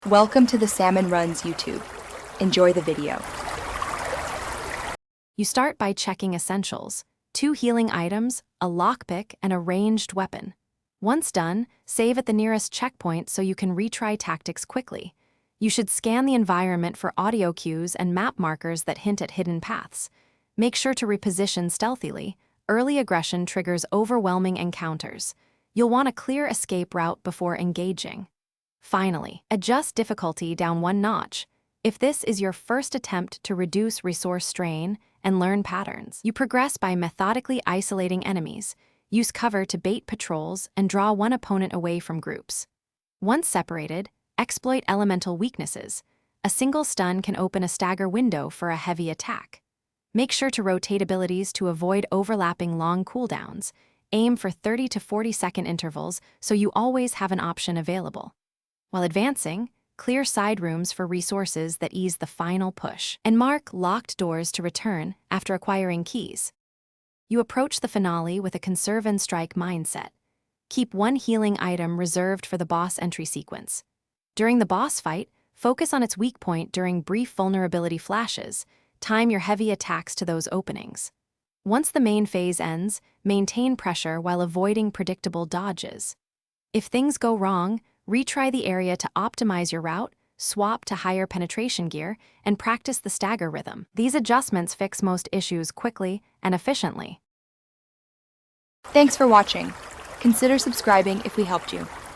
Welcome to the Salmon Runs YouTube. Enjoy the video. You start by checking essentials: 2 healing items, a lockpick, and a ranged weapon. Once done, save at the nearest checkpoint so you can retry tactics quickly. You should scan the environment for audio cues and map markers that hint at hidden paths. Make sure to reposition stealthily. Early aggression triggers overwhelming encounters. You'll want a clear escape route before engaging. Finally, adjust difficulty down 1 notch. If this is your first attempt to reduce resource strain and learn patterns, you progress by methodically isolating enemies. Use cover to bait patrols and draw one opponent away from groups. Once separated, exploit elemental weaknesses. A single stun can open a stagger window for a heavy attack. Make sure to rotate abilities to avoid overlapping long cooldowns. Aim for 30 to 40 second intervals so you always have an option available. While advancing, clear side rooms for resources that ease the final push, and mark locked doors to return after acquiring keys. You approach the finale with a conserve and strike mindset. Keep 1 healing item reserved for the boss entry sequence. During the boss fight, focus on its weak point during brief vulnerability flashes. Time your heavy attacks to those openings. Once the main phase ends, maintain pressure while avoiding predictable dodges. If things go wrong, retry the area to optimize your route, swap to higher penetration gear, and practice the stagger rhythm. These adjustments fix most issues quickly and efficiently. Thanks for watching. Consider subscribing if we helped you.